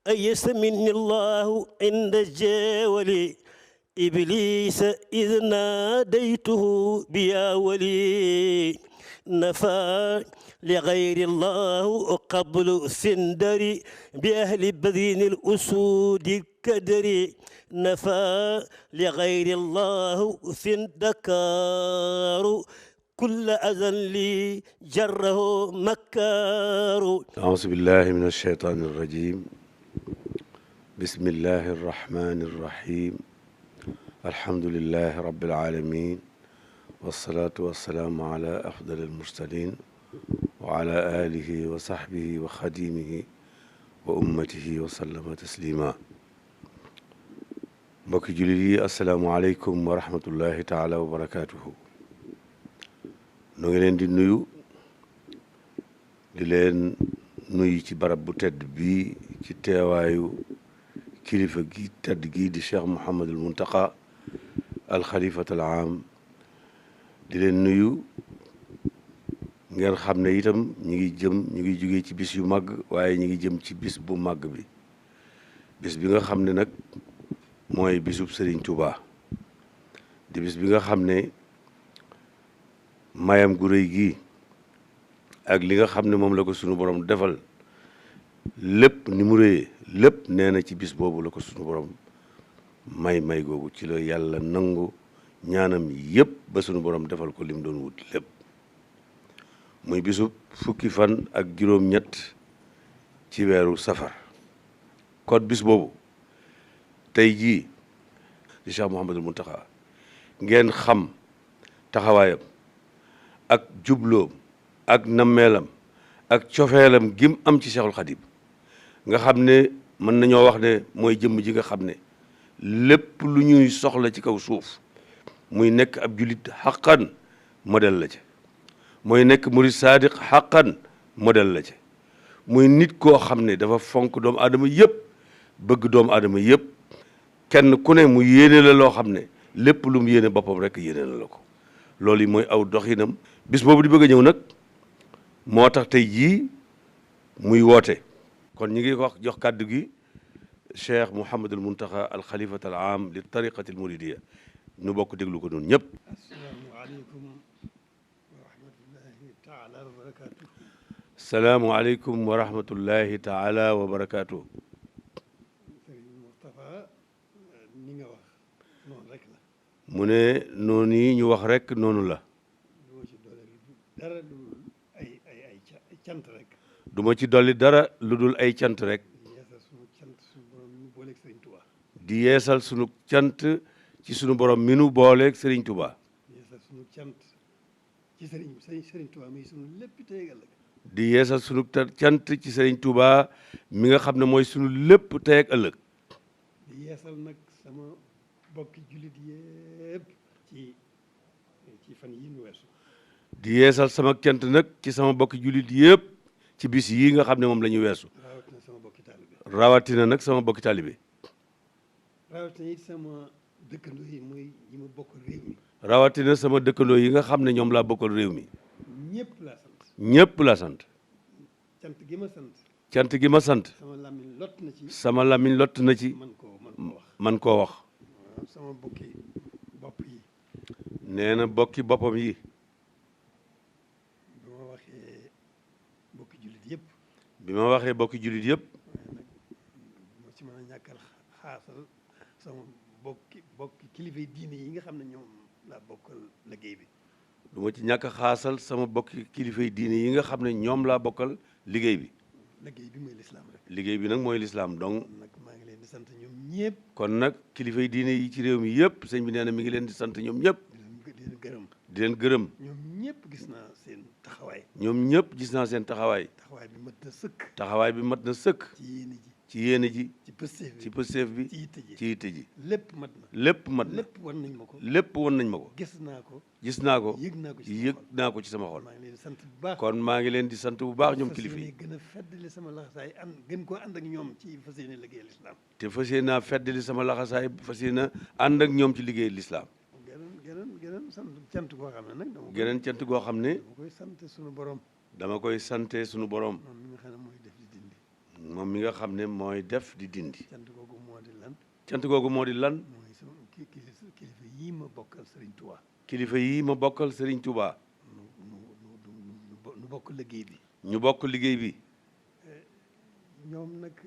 أيس مني الله عند الجاول إبليس إذ ناديته بيا ولي نفى لغير الله قبل سندري بأهل بذين الأسود الكدري نفى لغير الله سندكار كل أذى لي جره مكار. أعوذ بالله من الشيطان الرجيم. بسم الله الرحمن الرحيم. الحمد لله رب العالمين، والصلاة والسلام على أفضل المرسلين وعلى آله وصحبه وخديمه وأمته وسلم تسليما. mbokki jullit yi asalaamualeykum wa rahmatullahi taala wa barakaatuhu. nu ngi leen di nuyu ci barab bu tedd bii ci teewaayu kilifa gi tedd gii di Cheikh Mouhamadul Muntaqa al xalifatul aam. di leen nuyu ngeen xam ne itam ñu ngi jógee ci bis yu màgg, waaye ñu ngi jëm ci bis bu màgg bi, bis bi nga xam ne nag mooy bisub Serigne Touba, di bis bi nga xam ne mayam gu rëy gii ak li nga xam ne moom la ko sunu borom defal lépp ni mu rëyee lépp nee na ci bis boobu la ko sunu borom may googu ci la yàlla nangu ñaanam yépp ba sunu borom defal ko lim doon wut lépp. muy bisub fukki fan ak juróom-ñett ci weeru safar. kon bis boobu tey jii di Cheikh Mouhamadul Muntaxa ngeen xam taxawaayam ak jubloom ak nammeelam ak cofeelam gim am ci Cheikhul Khadim, nga xam ne mën nañoo wax ne mooy jëmm ji nga xam ne lépp lu ñuy soxla ci kaw suuf muy nekk ab julit xaqan modèle la ci, mooy nekk murid sadiq xaqan modèle la ci, muy nit koo xam ne dafa fonk doomu aadama yëpp, bëgg doomu aadama yëpp, kenn ku ne mu yéene la loo xam ne lépp lu mu yéene boppam rek yéene la ko. loolu yi mooy aw doxinam. bis boobu di bëgg a ñëw nag moo tax tey jii muy woote. kon ñu ngi wax jox kàddu gi Cheikh Mouhamadul Muntaxa al xalifatul aam li tariqati al muridiya. nu bokk déglu ko noonu ñëpp. asalaamualeykum wa rahmatullahi taala wa barakaatu. salaamualeykum wa rahmatullahi taala wa barakaatu. Sëriñ Moustapha, ni nga wax noonu rek la. mu ne noonu yi ñu wax rek noonu la. du ma ci dolli dara lu dul ay cant rek. du ma ci dolli dara lu dul ay cant rek. di yeesal sunu cant sunu borom ñu booleeg Sëriñ Tuubaa. di yeesal sunu cant ci sunu borom mi nu booleeg Sëriñ Tuubaa. di yeesal sunu cant ci Sëriñ Tuubaa mi sunu lépp tey ak ëllëg. di yeesal sunu cant ci Sëriñ Tuubaa mi nga xam ne mooy sunu lépp tey ak ëllëg. di yeesal nag sama bokki jullit yëpp ci fan yii nu weesu. di yeesal sama cant nag ci sama bokki jullit yëpp ci bis yii nga xam ne moom la ñu weesu. rawatina sama bokki taalibe. rawatina nag sama bokki taalibe. rawatina it sama dëkkandoo yi muy ñi ma bokkal réew mi. rawatina sama dëkkandoo yi nga xam ne ñoom laa bokkal réew mi. ñëpp laa sant. ñëpp laa sant. cant gi ma sant. cant gi ma sant. sama làmmiñ lott na ci. sama làmmiñ lott na ci. man koo wax. sama bokki bopp yi. nee na bokki boppam yi. bi ma waxee bokki jullit yëpp. bi ma waxee bokki jullit yëpp. moo ci mën a ñàkkal xaasal sama bokki kilifay diine yi nga xam ne ñoom laa bokkal liggéey bi. du ma ci ñàkk xaasal sama bokki kilifay diine yi nga xam ne ñoom laa bokkal liggéey bi. liggéey bi mooy lislaam rek. liggéey bi nag mooy lislaam donc. nag maa ngi leen di sant ñoom ñëpp. kon nag kilifay diine yi ci réew mi yëpp sëñ bi nee na mi ngi leen di sant ñoom ñëpp. di leen gërëm. di leen gërëm. ñoom ñëpp gis naa seen taxawaay. ñoom ñëpp gis naa seen taxawaay. taxawaay bi mat na sëkk. taxawaay bi mat na sëkk. ci yéene ci yéene ji. ji. ci pësteef bi ci pësteef bi. ci yitte ji. ci yitte ji. lépp mat na. lépp mat na. lépp wan nañ ma ko. lépp wan nañ ma ko. gis naa ko. gis naa ko. yëg naa ko ci yëg naa ko ci sama xol. maa ngi leen di sant bu baax. kon maa ngi leen di sant bu baax ñoom kilifa yi. gën a feddali sama laxasaay gën koo ànd ak ñoom ci fas yéene liggéey lislaam. te fas yéene naa feddali sama laxasaay fas yéene ànd ak ñoom ci liggéey lislaam. geneen sant cant goo xam ne nag. geneen cant goo xam ne. dama koy sant sunu borom. dama koy sante sunu borom. moom mi nga xam ne mooy def di dindi. moom mi nga xam ne mooy def di dindi. cant googu moo di lan. cant googu moo di lan. mooy sama kilifa yii ma bokkal Serigne Touba. kilifa yii ma bokkal Serigne Touba. nu bokk liggéey bi. ñu bokk liggéey bi. ñoom nag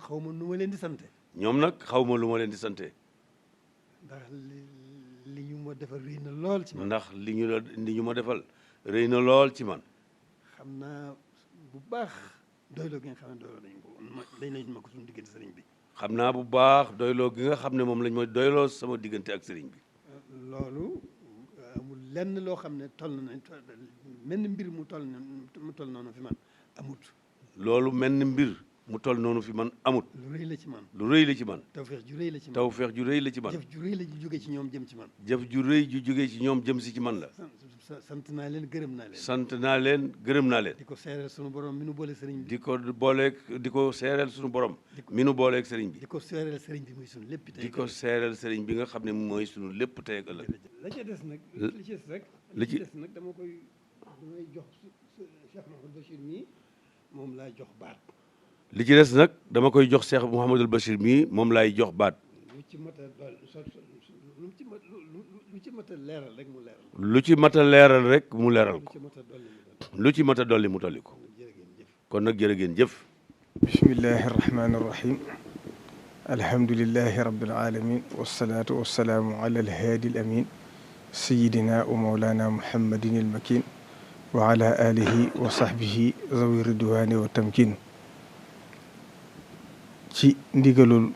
xaw ma nu ma leen di sante. ñoom nag xaw ma lu ma leen di sante. ndax li ñu ma defal rëy na lool ci man. ndax li ñu ma defal rëy na lool ci man. xam naa bu baax doyloo gi nga xam ne doyloo nañ ko dañ lañ ma ko suñu diggante sëriñ bi. xam naa bu baax doyloo gi nga xam ne moom lañ ma doyloo sama diggante ak sëriñ bi. loolu amul lenn loo xam ne toll na menn mbir mu toll noonu fi man amut. loolu menn mbir mu toll noonu fi man amut. lu rëy la ci man. lu rëy la ci man. tawfeex ju rëy la ci man. tawfeex ju rëy la ci man. jëf ju rëy la ju jógee ci ñoom jëm ci man. jëf ju rëy ju jógee ci ñoom jëm si ci man la. sant naa leen gërëm naa leen. sant naa leen gërëm naa leen. di ko seereel sunu borom mi nu boole sëriñ bi. di ko seereel sunu borom. mi nu booleeg sëriñ bi. di ko seereel sëriñ bi muy sunu lépp tey. di ko seereel sëriñ bi nga xam ne mooy sunu lépp tey ak ëllëg. la ca des nag. li ci des nag damay jox Cheikh Mouhamadou Bachir mii moom laa jox baat. li ci des nag dama koy jox Cheikh Mouhamadul Bachir mii moom laay jox baat. lu ci mat a leeral rek mu leeral. lu ci mat a leeral rek mu leeral ko. lu ci mat a dolli mu dolli. lu ci mat a dolli mu dolli ko. kon nag jërë ngeen jëf. bismillahi rahmaani rahim. alhamdulillahi rabbil alamin wasalaatu wasalaamu ala alhaadi al amin sayidina wa mawlana muhammadin al makin wa ala alihi wa sahbihi zawi ridwani wa tamkin. ci ndigalul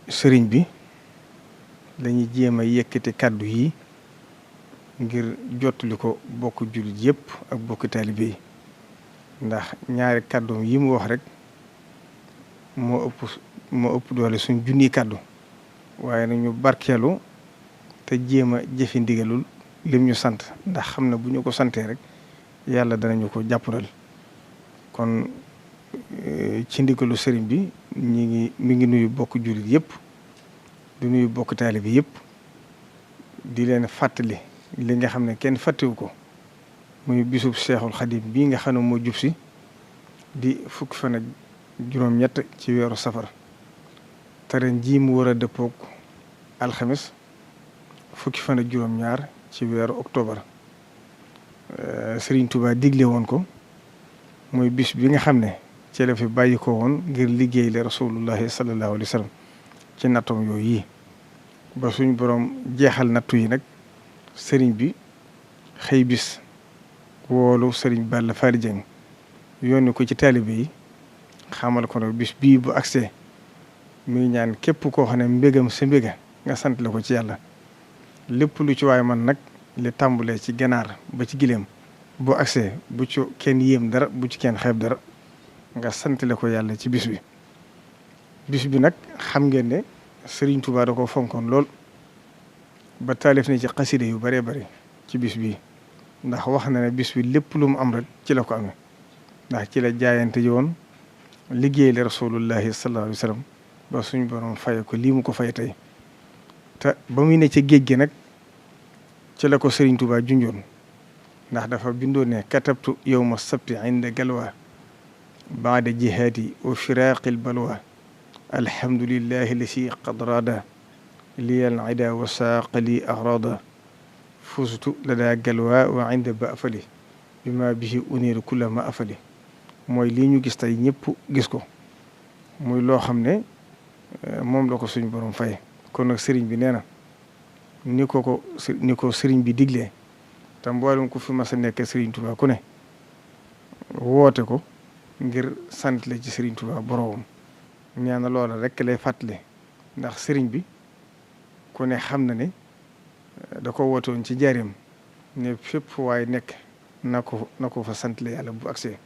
sëriñ bi dañuy jéem a yëkkati kàddu yi ngir jottali ko bokk jullit yëpp ak bokk taalibe yi ndax ñaari kàddoom yi mu wax rek moo ëpp doole suñ junni kàddu waaye nag ñu barkeelu te jéem a jëfi ndigalul lim ñu sant ndax xam na bu ñu ko santee rek yàlla danañu ko jàppandal kon ci ndigalu sëriñ bi mi ngi nuyu bokk jullit yëpp di nuyu bokk taalibe yëpp di leen fàttali li nga xam ne kenn fàttewu ko muy bisub Seexul Xadim bii nga xam ne moo jub si di fukki fan ak juróom-ñett ci weeru safar te ren jii mu war a dëppoog alxames fukki fan ak juróom-ñaar ci weeru octobre Serigne Touba digle woon ko muy bis bi nga xam ne ci la fi bàyyi ko woon ngir liggéey le rasulullahi sallallahu alayhi wa sallam ci nattoom yooyu yi ba suñ borom jeexal nattu yi nag sëriñ bi xëy bis woolu sëriñ Balla Fally Dieng yónni ko ci taalibe yi xamal ko nag bis bii bu agsee mi ngi ñaan képp koo xam ne mbégam sa mbéga nga sant la ko ci yàlla lépp lu ci waay man nag li tàmbulee ci ganaar ba ci gileem bu agsee bu ci kenn yéem dara bu ci kenn xeeb dara nga santale ko yàlla ci bis bi nag xam ngeen ne Serigne Touba da ko fonkoon lool ba taalif ne ci xaside yu bëree bëri ci bis bi ndax wax na ne bis bi lépp lu mu am rek ci la ko amee ndax ci la jaayante ji woon liggéey le rasulullahi sallallahu alayhi wa sallam ba suñ borom faye ko lii mu ko fay tey te ba muy ne ci géej gi nag ci la ko Serigne Touba junjoon ndax dafa bindoo ne katabtu yawma sabti inda galwa baada jihaadi wa firaqil balwa alhamdulillahi lasi qad rada liyal ida wa saaqa li agrada fustu lada galwa wa inda ba afali bi ma bihi uniru kulla ma afali mooy lii ñu gis tey ñëpp gis ko muy loo xam ne moom la ko suñu borom fay kon nag sëriñ bi nee na ni ko sëriñ bi diglee te mboolem ku fi mas a nekk sëriñ Touba ku ne woote ko ngir sant la ci sëriñ Touba boroomam nee na loola rek lay fàttali ndax sëriñ bi ku ne xam na ne da ko woote woon ci njaareem ne fépp waaye nekk na ko fa sant la yàlla bu agsee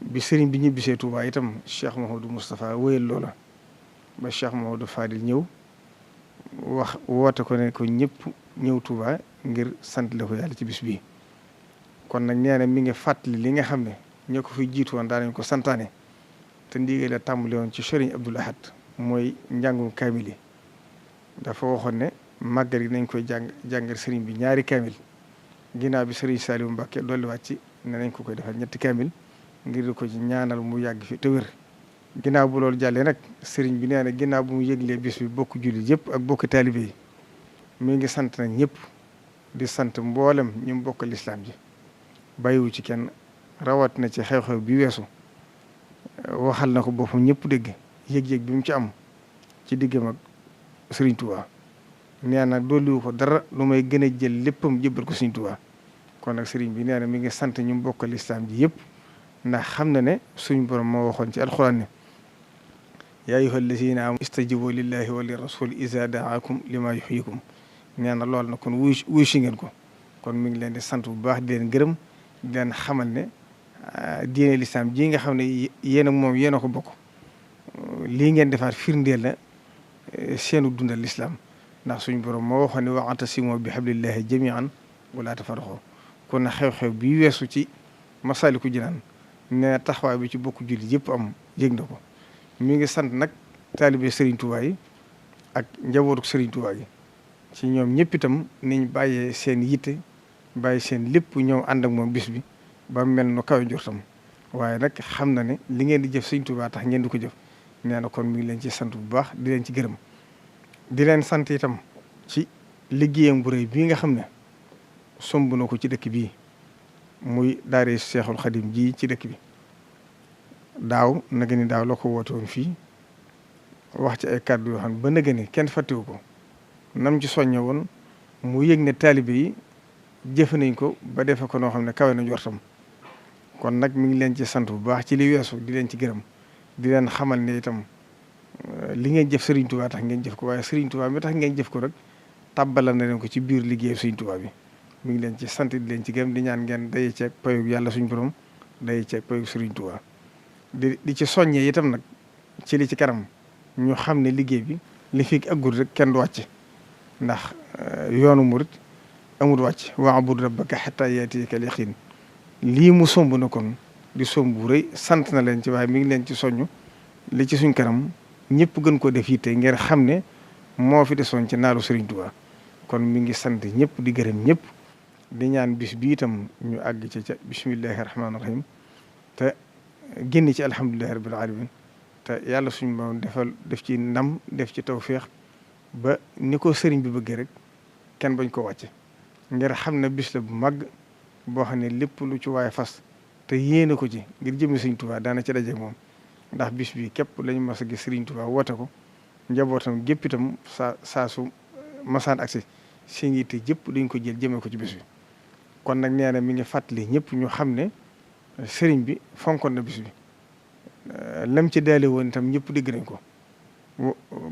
bi sëriñ bi ñibbisee Touba itam Cheikh Mouhamadou Moustapha wéyal loola ba Cheikh Mouhamadou Fadil ñëw wax woote ko ne ko ñëpp ñëw Touba ngir sant la ko yàlla ci bis bii kon nag nee na mi ngi fàttali li nga xam ne ñoo ko fi jiitu woon daanañ ko santaane te ndigal la tàmbale woon ci Serigne Abdoul Ahad mooy njàngum kaamil yi dafa waxoon ne màggal yi nañ koy jàngal Serigne bi ñaari kaamil ginnaaw bi Serigne Saliou Mbacké dolliwaat ci ne nañ ko koy defal ñetti kaamil ngir di ko ci ñaanal mu yàgg fi te wér. ginnaaw bu loolu jàllee nag sëriñ bi nee na ginnaaw bu mu yëglee bis bi bokk jullit yëpp ak bokk taalibe yi mi ngi sant nag ñëpp di sant mboolem ñu bokk lislaam ji bàyyiwu ci kenn rawat na ci xew-xew bi weesu waxal na ko boppam ñëpp dégg yëg-yëg bi mu ci am ci diggam ak sëriñ Touba nee na dolliwu ko dara lu may gën a jël léppam jébbal ko sëriñ Touba kon nag sëriñ bi nee na mi ngi sant ñu bokk lislaam ji yëpp ndax xam na ne suñu borom moo waxoon ci alxuraan ne yaa ayyuha allazina amanu istajibu lillahi wa li rasul iza daakum lima yuhyikum nee na loolu na kon wuy si ngeen ko kon mi ngi leen di sant bu baax di leen gërëm di leen xamal ne diine lislaam ji nga xam ne yéen ak moom yéen a ko bokk lii ngeen defaat firndeel na seenu dundal lislaam ndax suñu borom moo waxoon ne wa'tasimu bi hablillahi jami'an wala tafarraqu kon na xew-xew bi weesu ci Masaalikul Jinaan ne taxawaay bi ci bokk jullit yëpp am yëg na ko mi ngi sant nag taalibe Serigne Touba yi ak njabootu Serigne Touba yi ci ñoom ñëpp itam niñ bàyyee seen yitte bàyyi seen lépp ñëw ànd ak moom bis bi ba mel no kawe njortam waaye nag xam na ne li ngeen di jëf Serigne Touba tax ngeen di ko jëf nee na kon mi ngi leen ci sant bu baax di leen ci gërëm di leen sant itam ci liggéeyam bu rëy bii nga xam ne somb na ko ci dëkk bii muy daare Seexul Xadim ji ci dëkk bi daaw naga ni daaw la ko woote woon fii wax ci ay kàddu yoo xam ne ba naga ni kenn fàttewu ko nam ci soññe woon mu yëg ne taalibe yi jëfe nañ ko ba defe ko noo xam ne kawe na njortam kon nag mi ngi leen ci sant bu baax ci li weesu di leen ci gërëm di leen xamal ne itam li ngeen jëf Serigne Touba tax ngeen jëf ko waaye Serigne Touba mi tax ngeen jëf ko rek tàbbala na leen ko ci biir liggéeyu Serigne Touba bi mi ngi leen ci sant di leen ci gërëm di ñaan ngeen daye ceeg payug yàlla suñu borom daye ceeg payug Serigne Touba di ci soññee itam nag ci li ci kanam ñu xam ne liggéey bi li fi aggul rek kenn du wàcc ndax yoonu murit amul wàcc wa'bud rabbaka hatta ya'tiyakal yaqiin lii mu somb na kon di somb bu rëy sant na leen ci waaye mi ngi leen ci soññ li ci suñ kanam ñëpp gën ko def yitte ngeen xam ne moo fi desoon ci naalu Serigne Touba kon mi ngi sant ñëpp di gërëm ñëpp di ñaan bis bi itam ñu àgg ci ca bismillahi rahmaani rahim te génn ci alhamdulillahi rabbil alamin te yàlla suñu borom def ci ndam def ci tawféex ba ni ko sëriñ bi bëggee rek kenn bañ ko wàcce ngir xam ne bis la bu màgg boo xam ne lépp lu ci waaye fas te yéene ko ci ngir jëmi Sëriñ Tuubaa daana ci daje moom ndax bis bi képp lañu mas a gis Sëriñ Tuubaa woote ko njabootam gépp itam saa su masaan agsi seen yitte jëpp dañ ko jël jëmee ko ci bis bi kon nag nee na mi ngi fàttali ñëpp ñu xam ne sëriñ bi fonkoon na bis bi lam ci daale woon itam ñëpp dégg nañ ko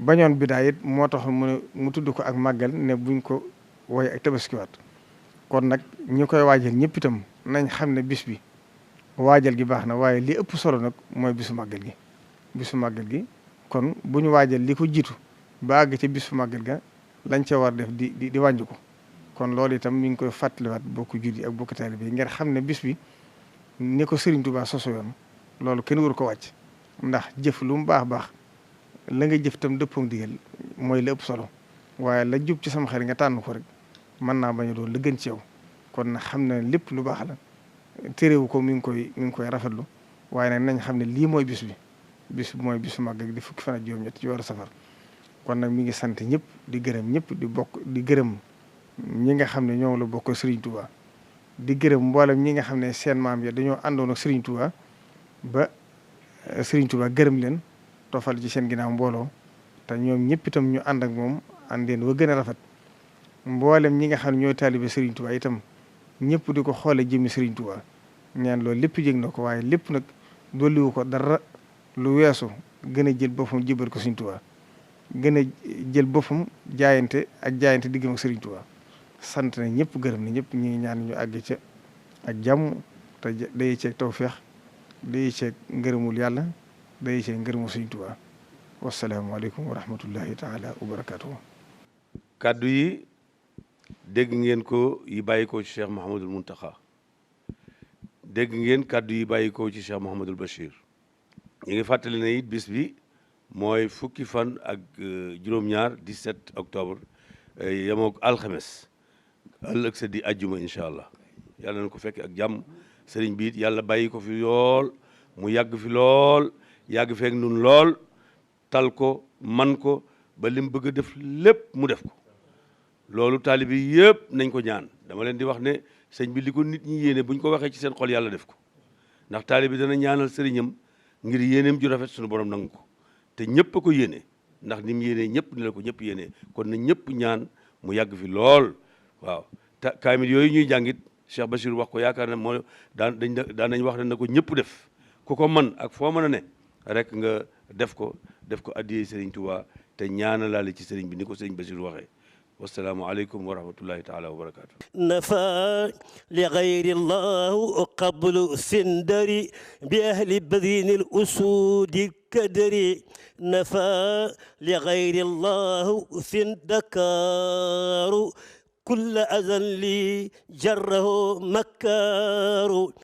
bañoon bidaa it moo tax mu tudd ko ak màggal ne buñ ko woy ak tabaskiwaat kon nag ñi koy waajal ñëpp itam nañ xam ne bis bi waajal gi baax na waaye li ëpp solo nag mooy bisu màggal gi kon bu ñu waajal li ko jiitu ba àgg ca bisu màggal ga lañ ca war def di wàññi ko kon loolu itam mi ngi koy fàttaliwaat bokku julli ak bokku taalibe bi ngeen xam ne bis bi ni ko Serigne Touba soso yoon loolu kenn waru ko wàcc ndax jëf lu mu baax la nga jëf tam dëppoo digal mooy la ëpp solo waaye la jub ci sama xel nga tànn ko rek mën naa bañ a doon la gën ci yow kon nag xam ne lépp lu baax la téréwu ko mi ngi koy rafetlu waaye nag nañ xam ne lii mooy bis bi mooy bisu màgg di fukki fan ak juróom-ñett ci weeru safar kon nag mi ngi sant ñëpp di gërëm ñëpp di gërëm ñi nga xam ne ñoo la bokk Serigne Touba di gërëm mboolem ñi nga xam ne seen maam ya dañoo àndoon ak Serigne Touba ba Serigne Touba gërëm leen tofal ci seen ginnaaw mbooloo te ñoom ñëpp itam ñu ànd ak moom àndeen wa gën a rafet mboolem ñi nga xam ne ñooy taalibe Serigne Touba itam ñëpp di ko xoole jëmmi Serigne Touba ñaan loolu lépp jég na ko waaye lépp nag dolliwu ko dara lu weesu gën a jël boppam jébal ko Serigne Touba gën a jël boppam jaayante diggam ak Serigne Touba sant na ñëpp gërëm na ñëpp ñi ngi ñaan ñu àgg ca ak jàmm te day ceeg tawféex day ceeg ngërëmul yàlla day ceeg ngërëmul Serigne Touba wasalaamaaleykum wa rahmatullahi taala wa barakaatuhu. kàddu yi dégg ngeen ko yi bàyyi ko ci Cheikh Mouhamadul Mountakha dégg ngeen kàddu yi bàyyi ko ci Cheikh Mouhamadul Bachir ñu ngi fàttali ne it bis bi mooy fukki fan ak juróom-ñaar 17 octobre yemook alxames ëllëg sa di ajjuma incha allah yàlla na ko fekk ak jàmm sëriñ bi it yàlla bàyyi ko fi yool mu yàgg fi lool yàgg feek nun lool tal ko man ko ba lim bëgg a def lépp mu def ko loolu taalibe yëpp nañ ko ñaan dama leen di wax ne sëñ bi li ko nit ñi yéene buñ ko waxee ci seen xol yàlla def ko ndax taalibe dana ñaanal sëriñam ngir yéeneem ju rafet suñu borom nangu ko te ñëpp a ko yéene ndax ni mu yéenee ñëpp ni la ko ñëpp yéenee kon na ñëpp ñaan mu yàgg fi lool waaw kaamil yooyu ñuy jàngit Cheikh Bachir wax ko yaakaar ne moo daan nañ wax ne na ko ñëpp def ku ko man ak foo mën a ne rek nga def ko addiyee Serigne Touba te ñaanalaale ci Serigne bi ni ko Serigne Bachir waxee wassalaamu aleykum wa rahmatullahi taala wa barakatu nafa li gayri llahu qablu sindari bi ahli badini l usudi kadari nafa li gayri llahu sindakaru kulla azan li jarrahu makkaru